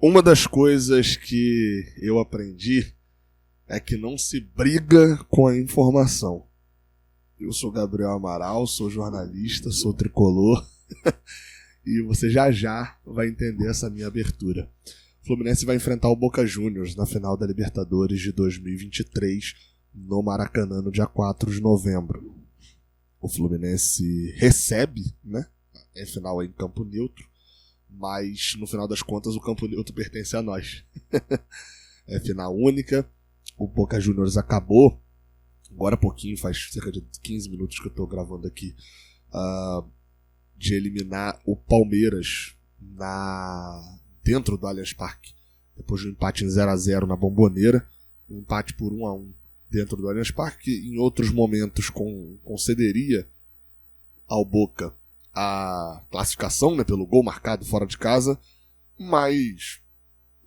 Uma das coisas que eu aprendi é que não se briga com a informação. Eu sou Gabriel Amaral, sou jornalista, sou tricolor e você já vai entender essa minha abertura. O Fluminense vai enfrentar o Boca Juniors na final da Libertadores de 2023 no Maracanã no dia 4 de novembro. O Fluminense recebe, né? É final em campo neutro, mas no final das contas o campo neutro pertence a nós. É final única. O Boca Juniors acabou agora há pouquinho, faz cerca de 15 minutos que eu estou gravando aqui, de eliminar o Palmeiras dentro do Allianz Parque, depois de um empate em 0-0 na Bombonera, um empate por 1-1 dentro do Allianz Parque, que em outros momentos concederia ao Boca a classificação, né, pelo gol marcado fora de casa, mas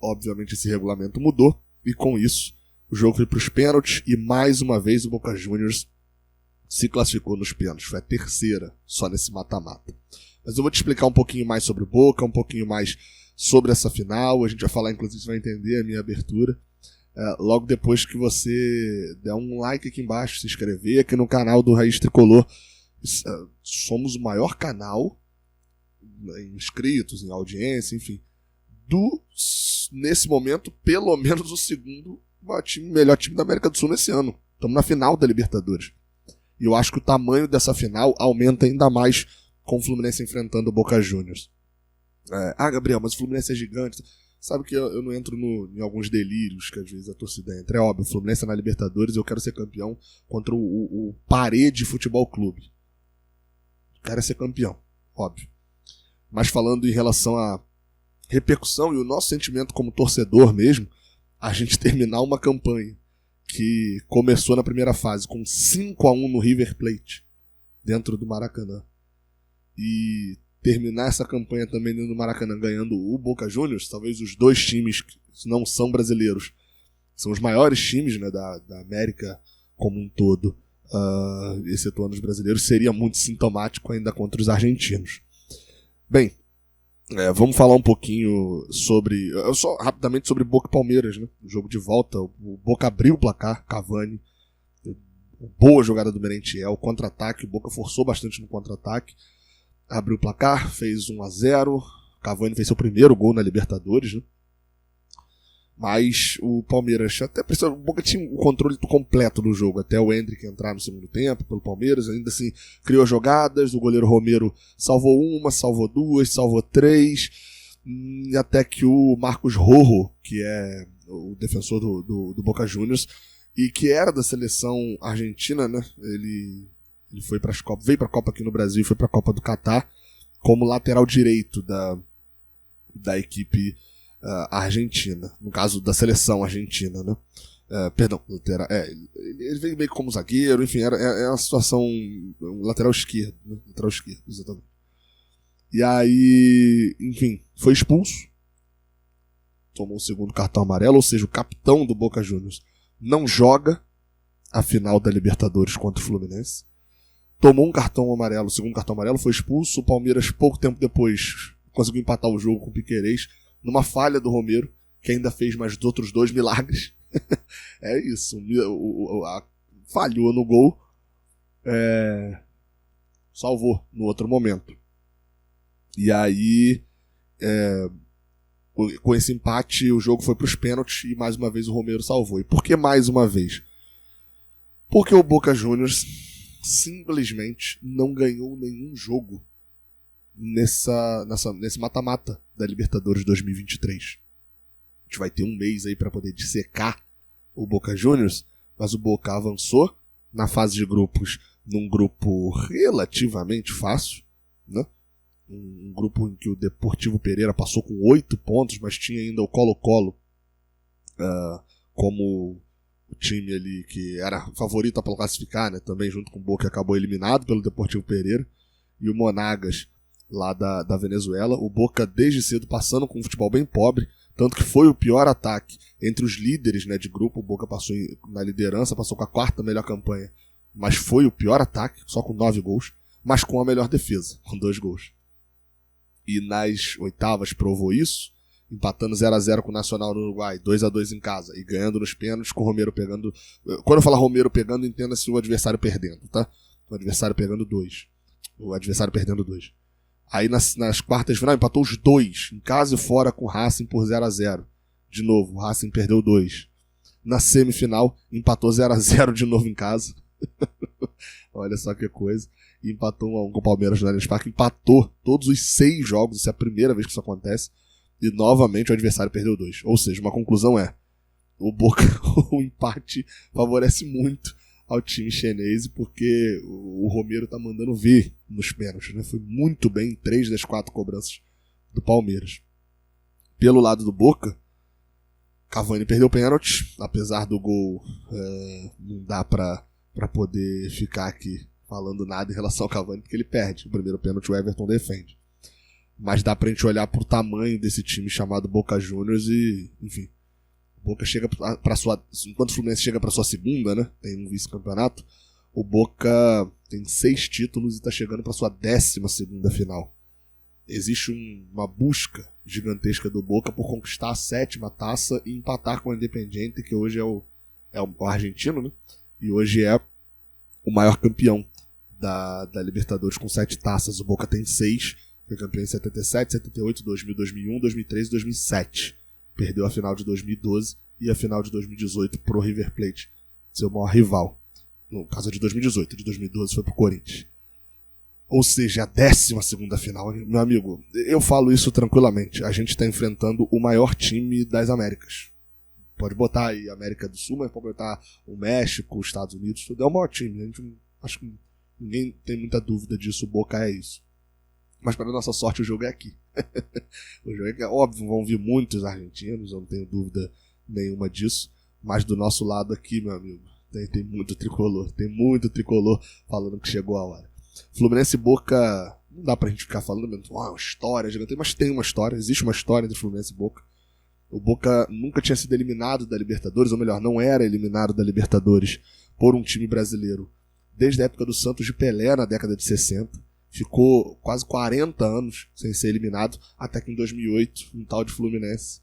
obviamente esse regulamento mudou e com isso o jogo foi para os pênaltis e mais uma vez o Boca Juniors se classificou nos pênaltis. Foi a terceira só nesse mata-mata. Mas eu vou te explicar um pouquinho mais sobre o Boca, um pouquinho mais sobre essa final. A gente vai falar, inclusive, você vai entender a minha abertura. Logo depois que você der um like aqui embaixo, se inscrever aqui no canal do Raiz Tricolor. Somos o maior canal em inscritos, em audiência, enfim, nesse momento, pelo menos o segundo melhor time da América do Sul nesse ano. Estamos na final da Libertadores. E eu acho que o tamanho dessa final aumenta ainda mais com o Fluminense enfrentando o Boca Juniors. Gabriel, mas o Fluminense é gigante. Sabe que eu não entro em alguns delírios que às vezes a torcida entra. É óbvio, o Fluminense é na Libertadores e eu quero ser campeão contra o Parede Futebol Clube. Quero ser campeão, óbvio. Mas falando em relação à repercussão e o nosso sentimento como torcedor mesmo, a gente terminar uma campanha que começou na primeira fase com 5-1 no River Plate, dentro do Maracanã, e terminar essa campanha também dentro do Maracanã ganhando o Boca Juniors, talvez os dois times que não são brasileiros, são os maiores times, né, da América como um todo, excetuando os brasileiros, seria muito sintomático ainda contra os argentinos. Bem, vamos falar um pouquinho rapidamente sobre Boca e Palmeiras, né? O jogo de volta, o Boca abriu o placar, Cavani, boa jogada do Merentiel, contra-ataque, o Boca forçou bastante no contra-ataque, abriu o placar, fez 1-0, Cavani fez seu primeiro gol na Libertadores, né? Mas o Palmeiras até precisou, o Boca tinha o controle completo do jogo, até o Endrick entrar no segundo tempo pelo Palmeiras, ainda assim criou jogadas, o goleiro Romero salvou uma, salvou duas, salvou três, até que o Marcos Rojo, que é o defensor do Boca Juniors, e que era da seleção argentina, né? Ele foi para as Copas, veio para a Copa aqui no Brasil e foi para a Copa do Catar como lateral direito da equipe argentina, no caso da seleção argentina, né? Ele veio meio como zagueiro, enfim, é uma situação, um lateral esquerdo, né? Lateral esquerdo, exatamente. E aí, enfim, foi expulso, tomou o segundo cartão amarelo, ou seja, o capitão do Boca Juniors não joga a final da Libertadores contra o Fluminense, tomou um cartão amarelo, o segundo cartão amarelo, foi expulso. O Palmeiras, pouco tempo depois, conseguiu empatar o jogo com o Piquerez, numa falha do Romero, que ainda fez mais outros 2 milagres. É isso. Falhou no gol, salvou no outro momento. E aí, com esse empate, o jogo foi para os pênaltis e mais uma vez o Romero salvou. E por que mais uma vez? Porque o Boca Juniors simplesmente não ganhou nenhum jogo nesse mata-mata da Libertadores 2023. A gente vai ter um mês aí para poder dissecar o Boca Juniors, mas o Boca avançou na fase de grupos num grupo relativamente fácil, né? Um grupo em que o Deportivo Pereira passou com 8 pontos, mas tinha ainda o Colo-Colo como o time ali que era favorito para classificar, né? Também junto com o Boca, acabou eliminado pelo Deportivo Pereira, e o Monagas lá da Venezuela. O Boca desde cedo passando com um futebol bem pobre, tanto que foi o pior ataque entre os líderes, né, de grupo. O Boca passou na liderança, passou com a 4ª melhor campanha, mas foi o pior ataque, só com 9 gols, mas com a melhor defesa, com 2 gols. E nas oitavas provou isso, empatando 0x0 com o Nacional no Uruguai, 2x2 em casa, e ganhando nos pênaltis com o Romero pegando... Quando eu falar Romero pegando, entenda-se o adversário perdendo, tá? O adversário pegando 2. O adversário perdendo 2. Aí nas quartas de final empatou os 2, em casa e fora com o Racing por 0x0. De novo, o Racing perdeu 2. Na semifinal, empatou 0x0 de novo em casa. Olha só que coisa. E empatou 1x1 com o Palmeiras no Allianz Parque. Empatou todos os 6 jogos. Isso é a primeira vez que isso acontece. E novamente o adversário perdeu 2. Ou seja, uma conclusão é: o Boca, o empate favorece muito ao time chinês, porque o Romero tá mandando ver nos pênaltis, né? Foi muito bem em 3 das 4 cobranças do Palmeiras. Pelo lado do Boca, Cavani perdeu pênalti, apesar do gol, não dá pra poder ficar aqui falando nada em relação ao Cavani, porque ele perde. O primeiro pênalti o Everton defende. Mas dá pra gente olhar pro tamanho desse time chamado Boca Juniors e, enfim, o Boca chega pra sua... Enquanto o Fluminense chega pra sua segunda, né? Tem um vice-campeonato. O Boca tem 6 títulos e tá chegando pra sua 12ª final. Existe uma busca gigantesca do Boca por conquistar a 7ª taça e empatar com o Independiente, que hoje é o argentino, né? E hoje é o maior campeão da Libertadores com 7 taças. O Boca tem 6, foi campeão em 77, 78, 2000, 2001, 2003 e 2007. Perdeu a final de 2012 e a final de 2018 pro River Plate, seu maior rival. No caso de 2018, de 2012 foi pro Corinthians. Ou seja, a 12ª final. Meu amigo, eu falo isso tranquilamente. A gente está enfrentando o maior time das Américas. Pode botar aí América do Sul, mas pode botar o México, os Estados Unidos, tudo. É o maior time. A gente, acho que ninguém tem muita dúvida disso. O Boca é isso. Mas para nossa sorte o jogo é aqui. O jogo é aqui. Óbvio, vão vir muitos argentinos, eu não tenho dúvida nenhuma disso. Mas do nosso lado aqui, meu amigo, tem muito tricolor. Tem muito tricolor falando que chegou a hora. Fluminense e Boca, não dá pra gente ficar falando uma história gigante, mas tem uma história, existe uma história entre Fluminense e Boca. O Boca nunca tinha sido eliminado da Libertadores, ou melhor, não era eliminado da Libertadores por um time brasileiro desde a época do Santos de Pelé, na década de 60. Ficou quase 40 anos sem ser eliminado, até que em 2008 um tal de Fluminense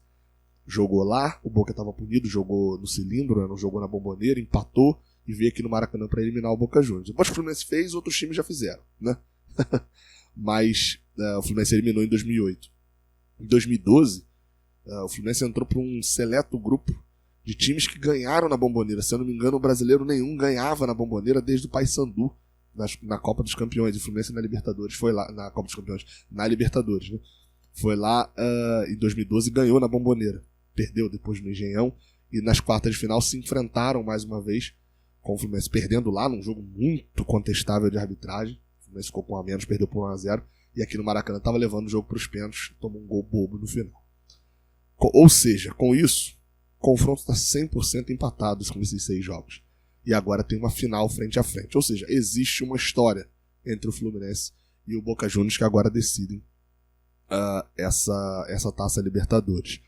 jogou lá, o Boca estava punido, jogou no Cilindro, não jogou na Bomboneira, empatou e veio aqui no Maracanã para eliminar o Boca Juniors. Depois que o Fluminense fez, outros times já fizeram, né? Mas o Fluminense eliminou em 2008. Em 2012, o Fluminense entrou para um seleto grupo de times que ganharam na Bomboneira. Se eu não me engano, o brasileiro nenhum ganhava na Bomboneira desde o Paysandu, na Copa dos Campeões. O Fluminense na Libertadores foi lá, na Copa dos Campeões, na Libertadores, né? Foi lá em 2012 e ganhou na Bomboneira. Perdeu depois no Engenhão e nas quartas de final se enfrentaram mais uma vez, com o Fluminense perdendo lá num jogo muito contestável de arbitragem. O Fluminense ficou com a menos, perdeu por 1x0. E aqui no Maracanã estava levando o jogo para os pênaltis, tomou um gol bobo no final. Ou seja, com isso, o confronto está 100% empatado com esses 6 jogos. E agora tem uma final frente a frente. Ou seja, existe uma história entre o Fluminense e o Boca Juniors que agora decidem essa Taça Libertadores.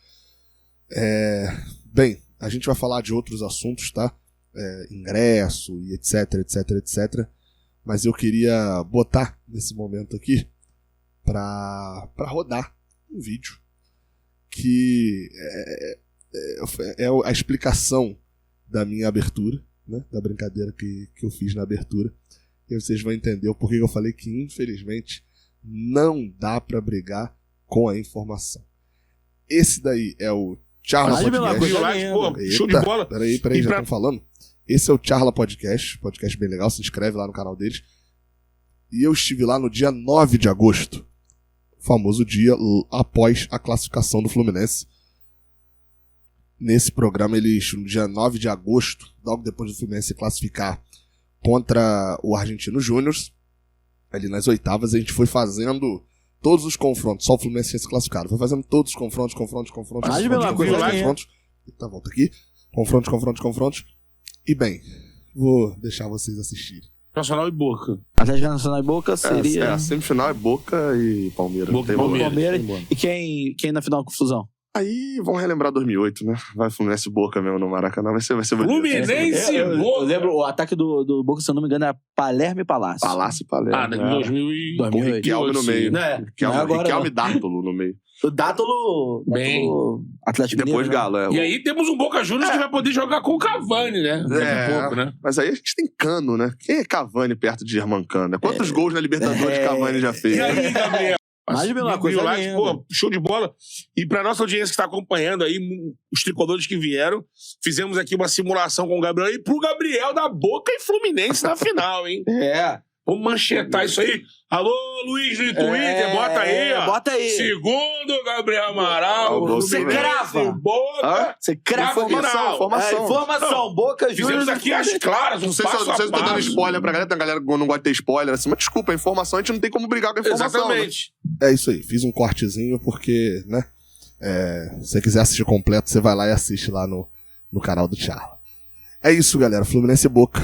Bem, a gente vai falar de outros assuntos, tá? Ingresso e etc, etc, etc. Mas eu queria botar nesse momento aqui para rodar um vídeo que é a explicação da minha abertura, né? Da brincadeira que eu fiz na abertura. E vocês vão entender o porquê que eu falei que, infelizmente, não dá para brigar com a informação. Esse daí é o Charla Podcast. Show de bola. Peraí, já estão falando. Esse é o Charla Podcast bem legal, se inscreve lá no canal deles. E eu estive lá no dia 9 de agosto, famoso dia após a classificação do Fluminense. Nesse programa, no dia 9 de agosto, logo depois do Fluminense se classificar contra o Argentino Júnior, ali nas oitavas, a gente foi fazendo todos os confrontos, só o Fluminense tinha se classificado, foi fazendo todos os confrontos. Eita, volta aqui. Confrontos. E bem, vou deixar vocês assistirem. Nacional e Boca. Atlético Nacional e Boca seria... A semifinal é Boca e Palmeiras. Palmeiras. E quem na final com Fusão? Aí vão relembrar 2008, né? Vai Fluminense Boca mesmo no Maracanã. Vai ser Fluminense Eu Boca. lembro, o ataque do Boca, se eu não me engano, era Palermo e Palácio. Palácio e Palermo. Em 2008. Com Riquelme no meio. Não é agora, Riquelme e não. Dátolo no meio. O Dátolo Atlético E depois Mineiro, Galo. E aí temos um Boca Juniors que vai poder jogar com o Cavani, né? Daqui a pouco, né? Mas aí a gente tem Cano, né? Quem é Cavani perto de Germancano? Quantos gols na Libertadores Cavani já fez? E aí, Gabriel? Mais de uma coisa linda. Pô, show de bola. E pra nossa audiência que está acompanhando aí, os tricolores que vieram, fizemos aqui uma simulação com o Gabriel e pro Gabriel da Boca e Fluminense na final, hein? Vamos manchetar isso aí. Alô, Luiz do Twitter, bota aí, ó. Bota aí. Segundo Gabriel Amaral, Você Fluminense, crava. Boca. Você crava. Informação. Boca Fizemos Juniors. aqui as claras, Não sei se eu tô dando spoiler pra galera, tem galera que não gosta de ter spoiler assim, mas desculpa, a informação a gente não tem como brigar com a informação. Exatamente. É isso aí, fiz um cortezinho porque, né? Se você quiser assistir completo, você vai lá e assiste lá no canal do Charla. É isso, galera. Fluminense e Boca.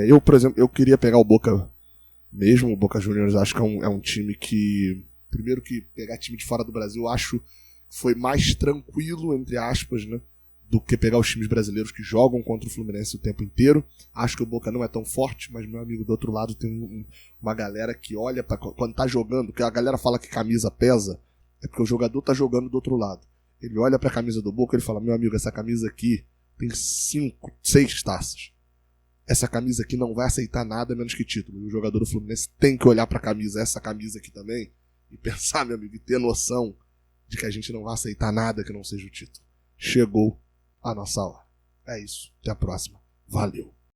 Eu, por exemplo, eu queria pegar o Boca mesmo. O Boca Juniors acho que é um time que... Primeiro que pegar time de fora do Brasil, acho que foi mais tranquilo, entre aspas, né? Do que pegar os times brasileiros que jogam contra o Fluminense o tempo inteiro. Acho que o Boca não é tão forte, mas meu amigo do outro lado tem uma galera que olha pra, quando tá jogando, que a galera fala que camisa pesa, é porque o jogador tá jogando do outro lado. Ele olha pra camisa do Boca e ele fala, meu amigo, essa camisa aqui tem 5, 6 taças. Essa camisa aqui não vai aceitar nada menos que título. E o jogador do Fluminense tem que olhar pra camisa, essa camisa aqui também, e pensar, meu amigo, e ter noção de que a gente não vai aceitar nada que não seja o título. Chegou a nossa hora. É isso. Até a próxima. Valeu.